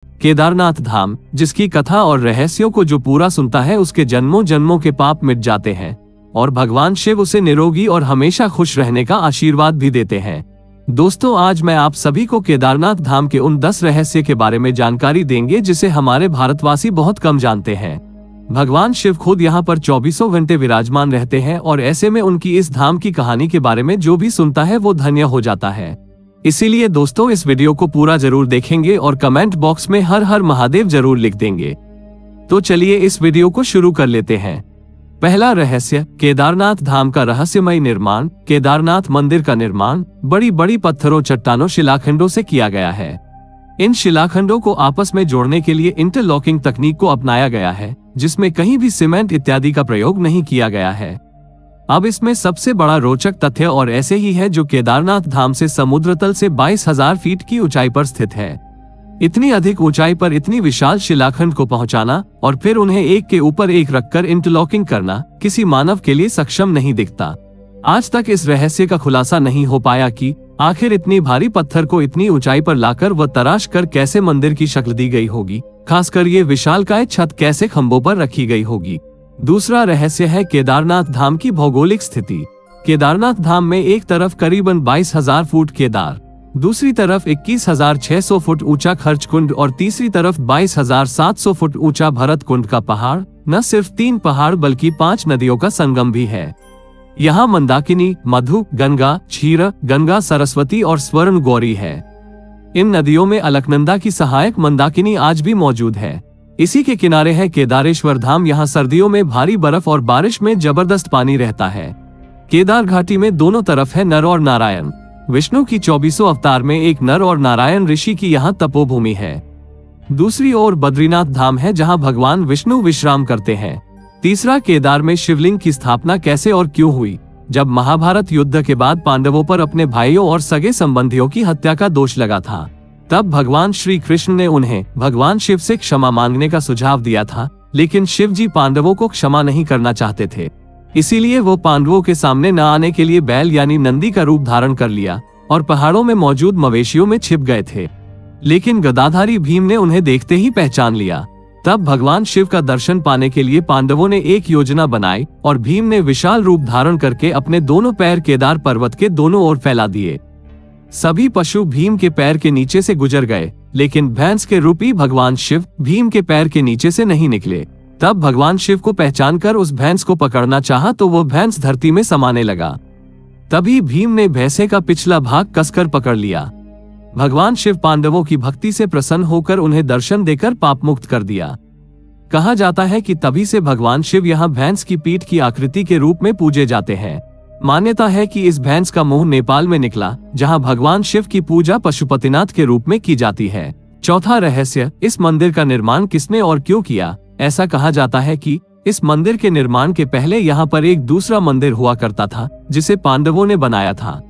केदारनाथ धाम, जिसकी कथा और रहस्यों को जो पूरा सुनता है उसके जन्मों जन्मों के पाप मिट जाते हैं और भगवान शिव उसे निरोगी और हमेशा खुश रहने का आशीर्वाद भी देते हैं। दोस्तों, आज मैं आप सभी को केदारनाथ धाम के उन 10 रहस्य के बारे में जानकारी देंगे जिसे हमारे भारतवासी बहुत कम जानते हैं। भगवान शिव खुद यहाँ पर 24 घंटे विराजमान रहते हैं और ऐसे में उनकी इस धाम की कहानी के बारे में जो भी सुनता है वो धन्य हो जाता है। इसीलिए दोस्तों, इस वीडियो को पूरा जरूर देखेंगे और कमेंट बॉक्स में हर हर महादेव जरूर लिख देंगे। तो चलिए इस वीडियो को शुरू कर लेते हैं। पहला रहस्य, केदारनाथ धाम का रहस्यमय निर्माण। केदारनाथ मंदिर का निर्माण बड़ी बड़ी पत्थरों, चट्टानों, शिलाखंडों से किया गया है। इन शिलाखंडों को आपस में जोड़ने के लिए इंटरलॉकिंग तकनीक को अपनाया गया है, जिसमें कहीं भी सीमेंट इत्यादि का प्रयोग नहीं किया गया है। अब इसमें सबसे बड़ा रोचक तथ्य और ऐसे ही है जो केदारनाथ धाम से समुद्र तल से 22,000 फीट की ऊंचाई पर स्थित है। इतनी अधिक ऊंचाई पर इतनी विशाल शिलाखंड को पहुंचाना और फिर उन्हें एक के ऊपर एक रखकर इंटरलॉकिंग करना किसी मानव के लिए सक्षम नहीं दिखता। आज तक इस रहस्य का खुलासा नहीं हो पाया कि आखिर इतनी भारी पत्थर को इतनी ऊंचाई पर लाकर व तराश कर कैसे मंदिर की शक्ल दी गई होगी, खासकर ये विशालकाय छत कैसे खंभों पर रखी गई होगी। दूसरा रहस्य है केदारनाथ धाम की भौगोलिक स्थिति। केदारनाथ धाम में एक तरफ करीबन 22,000 फुट केदार, दूसरी तरफ 21,600 फुट ऊंचा खर्च कुंड और तीसरी तरफ 22,700 फुट ऊंचा भरत कुंड का पहाड़ न सिर्फ 3 पहाड़ बल्कि 5 नदियों का संगम भी है। यहाँ मंदाकिनी, मधु, गंगा, क्षीर गंगा, सरस्वती और स्वर्ण गौरी है। इन नदियों में अलकनंदा की सहायक मंदाकिनी आज भी मौजूद है। इसी के किनारे है केदारेश्वर धाम। यहाँ सर्दियों में भारी बर्फ और बारिश में जबरदस्त पानी रहता है। केदार घाटी में दोनों तरफ है नर और नारायण। विष्णु की 24 अवतार में एक नर और नारायण ऋषि की यहाँ तपोभूमि है। दूसरी ओर बद्रीनाथ धाम है जहाँ भगवान विष्णु विश्राम करते हैं। तीसरा, केदार में शिवलिंग की स्थापना कैसे और क्यों हुई। जब महाभारत युद्ध के बाद पांडवों पर अपने भाइयों और सगे संबंधियों की हत्या का दोष लगा था, तब भगवान श्री कृष्ण ने उन्हें भगवान शिव से क्षमा मांगने का सुझाव दिया था, लेकिन शिव जी पांडवों को क्षमा नहीं करना चाहते थे। इसीलिए वो पांडवों के सामने न आने के लिए बैल यानी नंदी का रूप धारण कर लिया और पहाड़ों में मौजूद मवेशियों में छिप गए थे। लेकिन गदाधारी भीम ने उन्हें देखते ही पहचान लिया। तब भगवान शिव का दर्शन पाने के लिए पांडवों ने एक योजना बनाई और भीम ने विशाल रूप धारण करके अपने दोनों पैर केदार पर्वत के दोनों ओर फैला दिए। सभी पशु भीम के पैर के नीचे से गुजर गए, लेकिन भैंस के रूपी भगवान शिव भीम के पैर के नीचे से नहीं निकले। तब भगवान शिव को पहचानकर उस भैंस को पकड़ना चाहा तो वो भैंस धरती में समाने लगा। तभी भीम ने भैंसे का पिछला भाग कसकर पकड़ लिया। भगवान शिव पांडवों की भक्ति से प्रसन्न होकर उन्हें दर्शन देकर पाप मुक्त कर दिया। कहा जाता है कि तभी से भगवान शिव यहाँ भैंस की पीठ की आकृति के रूप में पूजे जाते हैं। मान्यता है कि इस भैंस का मुंह नेपाल में निकला, जहां भगवान शिव की पूजा पशुपतिनाथ के रूप में की जाती है। चौथा रहस्य, इस मंदिर का निर्माण किसने और क्यों किया। ऐसा कहा जाता है कि इस मंदिर के निर्माण के पहले यहाँ पर एक दूसरा मंदिर हुआ करता था, जिसे पांडवों ने बनाया था।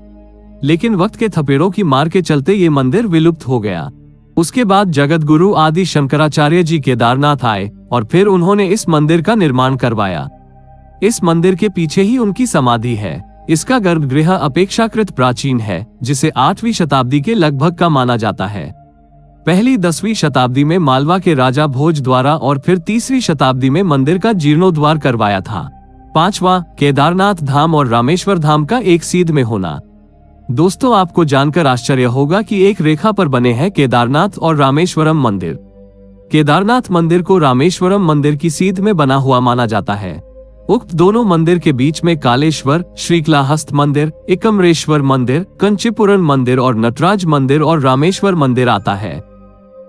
लेकिन वक्त के थपेड़ों की मार के चलते ये मंदिर विलुप्त हो गया। उसके बाद जगत गुरु आदि शंकराचार्य जी केदारनाथ आए और फिर उन्होंने इस मंदिर का निर्माण करवाया। इस मंदिर के पीछे ही उनकी समाधि है। इसका गर्भगृह अपेक्षाकृत प्राचीन है, जिसे 8वीं शताब्दी के लगभग का माना जाता है। पहली 10वीं शताब्दी में मालवा के राजा भोज द्वारा और फिर 3री शताब्दी में मंदिर का जीर्णोद्धार करवाया था। 5वां, केदारनाथ धाम और रामेश्वर धाम का एक सीध में होना। दोस्तों, आपको जानकर आश्चर्य होगा कि एक रेखा पर बने हैं केदारनाथ और रामेश्वरम मंदिर। केदारनाथ मंदिर को रामेश्वरम मंदिर की सीध में बना हुआ माना जाता है। उक्त दोनों मंदिर के बीच में कालेश्वर, श्रीकालाहस्त मंदिर, एकम्रेश्वर मंदिर, कंचीपुरम मंदिर और नटराज मंदिर और रामेश्वर मंदिर आता है।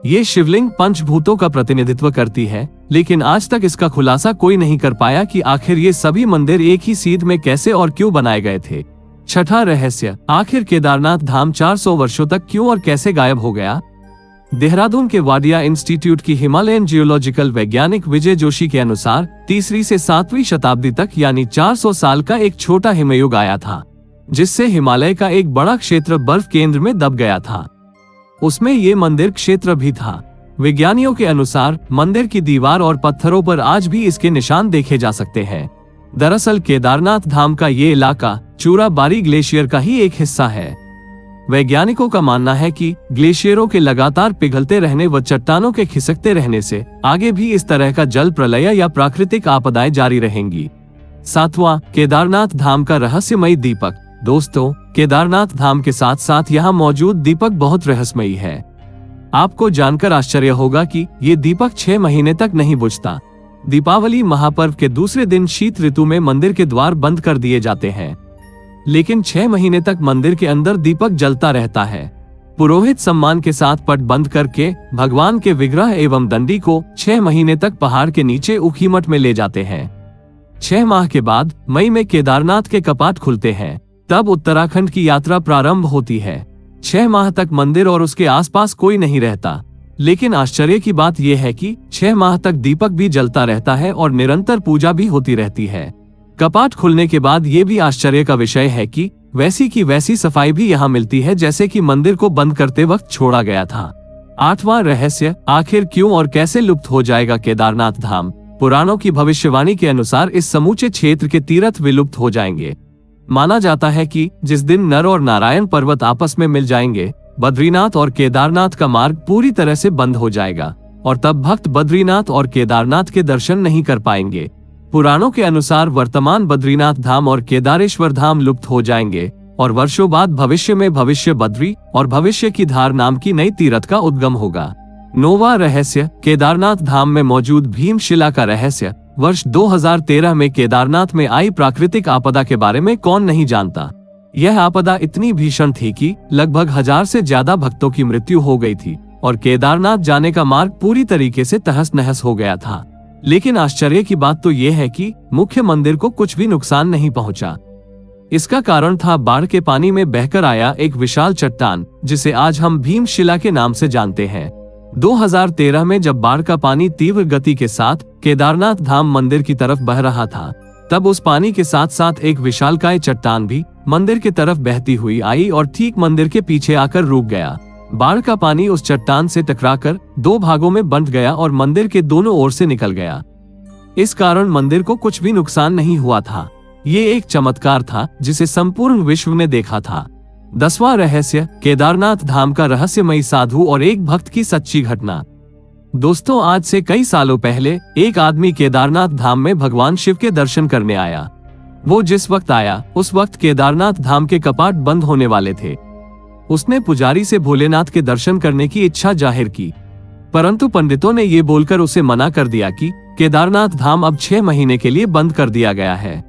ये शिवलिंग पंचभूतों का प्रतिनिधित्व करती है, लेकिन आज तक इसका खुलासा कोई नहीं कर पाया कि आखिर ये सभी मंदिर एक ही सीध में कैसे और क्यों बनाए गए थे। छठा रहस्य, आखिर केदारनाथ धाम 400 वर्षों तक क्यों और कैसे गायब हो गया। देहरादून के वाडिया इंस्टीट्यूट की हिमालयन जियोलॉजिकल वैज्ञानिक विजय जोशी के अनुसार 3री से 7वीं शताब्दी तक यानी 400 साल का एक छोटा हिमयुग आया था, जिससे हिमालय का एक बड़ा क्षेत्र बर्फ केंद्र में दब गया था। उसमें ये मंदिर क्षेत्र भी था। विज्ञानियों के अनुसार मंदिर की दीवार और पत्थरों पर आज भी इसके निशान देखे जा सकते हैं। दरअसल केदारनाथ धाम का ये इलाका चूराबारी ग्लेशियर का ही एक हिस्सा है। वैज्ञानिकों का मानना है कि ग्लेशियरों के लगातार पिघलते रहने व चट्टानों के खिसकते रहने से आगे भी इस तरह का जल प्रलय या प्राकृतिक आपदाएं जारी रहेंगी। 7वां, केदारनाथ धाम का रहस्यमयी दीपक। दोस्तों, केदारनाथ धाम के साथ साथ यहाँ मौजूद दीपक बहुत रहस्यमयी है। आपको जानकर आश्चर्य होगा कि ये दीपक 6 महीने तक नहीं बुझता। दीपावली महापर्व के दूसरे दिन शीत ऋतु में मंदिर के द्वार बंद कर दिए जाते हैं, लेकिन 6 महीने तक मंदिर के अंदर दीपक जलता रहता है। पुरोहित सम्मान के साथ पट बंद करके भगवान के विग्रह एवं दंडी को 6 महीने तक पहाड़ के नीचे ऊखीमठ में ले जाते हैं। 6 माह के बाद मई में केदारनाथ के कपाट खुलते हैं, तब उत्तराखंड की यात्रा प्रारंभ होती है। 6 माह तक मंदिर और उसके आसपास कोई नहीं रहता, लेकिन आश्चर्य की बात यह है कि 6 माह तक दीपक भी जलता रहता है और निरंतर पूजा भी होती रहती है। कपाट खुलने के बाद ये भी आश्चर्य का विषय है कि वैसी की वैसी सफाई भी यहाँ मिलती है जैसे कि मंदिर को बंद करते वक्त छोड़ा गया था। 8वां रहस्य, आखिर क्यों और कैसे लुप्त हो जाएगा केदारनाथ धाम। पुराणों की भविष्यवाणी के अनुसार इस समूचे क्षेत्र के तीर्थ विलुप्त हो जाएंगे। माना जाता है कि जिस दिन नर और नारायण पर्वत आपस में मिल जाएंगे, बद्रीनाथ और केदारनाथ का मार्ग पूरी तरह से बंद हो जाएगा और तब भक्त बद्रीनाथ और केदारनाथ के दर्शन नहीं कर पाएंगे। पुराणों के अनुसार वर्तमान बद्रीनाथ धाम और केदारेश्वर धाम लुप्त हो जाएंगे और वर्षों बाद भविष्य में भविष्य बद्री और भविष्य की धार नाम की नई तीर्थ का उद्गम होगा। 9वां रहस्य, केदारनाथ धाम में मौजूद भीमशिला का रहस्य। वर्ष 2013 में केदारनाथ में आई प्राकृतिक आपदा के बारे में कौन नहीं जानता। यह आपदा इतनी भीषण थी कि लगभग 1000 से ज्यादा भक्तों की मृत्यु हो गई थी और केदारनाथ जाने का मार्ग पूरी तरीके से तहस नहस हो गया था। लेकिन आश्चर्य की बात तो यह है कि मुख्य मंदिर को कुछ भी नुकसान नहीं पहुंचा। इसका कारण था बाढ़ के पानी में बहकर आया एक विशाल चट्टान, जिसे आज हम भीमशिला के नाम से जानते हैं। 2013 में जब बाढ़ का पानी तीव्र गति के साथ केदारनाथ धाम मंदिर की तरफ बह रहा था, तब उस पानी के साथ साथ एक विशालकाय चट्टान भी मंदिर की तरफ बहती हुई आई और ठीक मंदिर के पीछे आकर रुक गया। बाढ़ का पानी उस चट्टान से टकराकर 2 भागों में बंट गया और मंदिर के दोनों ओर से निकल गया। इस कारण मंदिर को कुछ भी नुकसान नहीं हुआ था। ये एक चमत्कार था जिसे संपूर्ण विश्व ने देखा था। 10वां रहस्य, केदारनाथ धाम का रहस्यमयी साधु और एक भक्त की सच्ची घटना। दोस्तों, आज से कई सालों पहले एक आदमी केदारनाथ धाम में भगवान शिव के दर्शन करने आया। वो जिस वक्त आया उस वक्त केदारनाथ धाम के कपाट बंद होने वाले थे। उसने पुजारी से भोलेनाथ के दर्शन करने की इच्छा जाहिर की, परंतु पंडितों ने ये बोलकर उसे मना कर दिया कि केदारनाथ धाम अब 6 महीने के लिए बंद कर दिया गया है।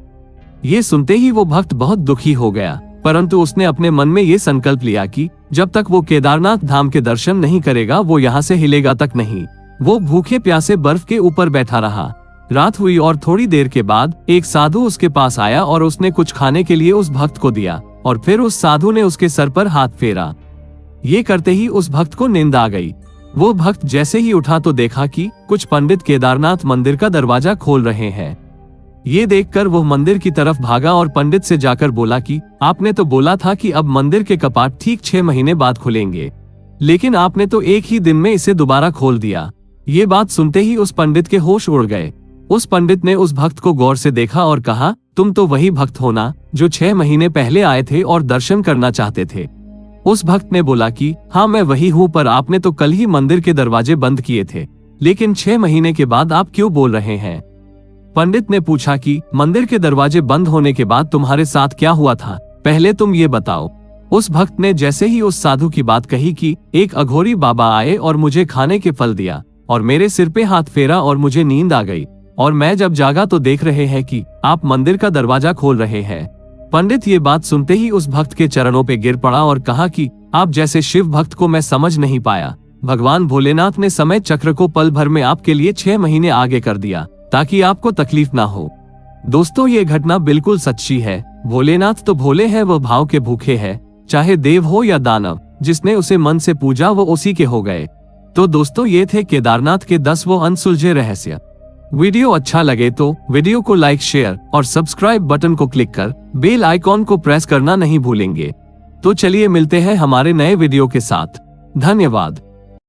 ये सुनते ही वो भक्त बहुत दुखी हो गया, परंतु उसने अपने मन में ये संकल्प लिया कि जब तक वो केदारनाथ धाम के दर्शन नहीं करेगा वो यहाँ से हिलेगा तक नहीं। वो भूखे प्यासे बर्फ के ऊपर बैठा रहा। रात हुई और थोड़ी देर के बाद एक साधु उसके पास आया और उसने कुछ खाने के लिए उस भक्त को दिया और फिर उस साधु ने उसके सर पर हाथ फेरा। ये करते ही उस भक्त को नींद आ गई। वो भक्त जैसे ही उठा तो देखा कि कुछ पंडित केदारनाथ मंदिर का दरवाजा खोल रहे हैं। ये देखकर वो मंदिर की तरफ भागा और पंडित से जाकर बोला कि आपने तो बोला था कि अब मंदिर के कपाट ठीक 6 महीने बाद खुलेंगे, लेकिन आपने तो एक ही दिन में इसे दोबारा खोल दिया। ये बात सुनते ही उस पंडित के होश उड़ गए। उस पंडित ने उस भक्त को गौर से देखा और कहा, तुम तो वही भक्त हो ना जो 6 महीने पहले आए थे और दर्शन करना चाहते थे। उस भक्त ने बोला कि हाँ मैं वही हूँ, पर आपने तो कल ही मंदिर के दरवाजे बंद किए थे, लेकिन 6 महीने के बाद आप क्यों बोल रहे हैं। पंडित ने पूछा कि मंदिर के दरवाजे बंद होने के बाद तुम्हारे साथ क्या हुआ था, पहले तुम ये बताओ। उस भक्त ने जैसे ही उस साधु की बात कही कि एक अघोरी बाबा आए और मुझे खाने के फल दिया और मेरे सिर पे हाथ फेरा और मुझे नींद आ गई, और मैं जब जागा तो देख रहे हैं कि आप मंदिर का दरवाजा खोल रहे हैं। पंडित ये बात सुनते ही उस भक्त के चरणों पे गिर पड़ा और कहा कि आप जैसे शिव भक्त को मैं समझ नहीं पाया। भगवान भोलेनाथ ने समय चक्र को पल भर में आपके लिए 6 महीने आगे कर दिया ताकि आपको तकलीफ ना हो। दोस्तों, ये घटना बिल्कुल सच्ची है। भोलेनाथ तो भोले हैं, वो भाव के भूखे हैं, चाहे देव हो या दानव, जिसने उसे मन से पूजा वो उसी के हो गए। तो दोस्तों, ये थे केदारनाथ के 10 वो अनसुलझे रहस्य। वीडियो अच्छा लगे तो वीडियो को लाइक, शेयर और सब्सक्राइब बटन को क्लिक कर बेल आइकॉन को प्रेस करना नहीं भूलेंगे। तो चलिए मिलते हैं हमारे नए वीडियो के साथ। धन्यवाद।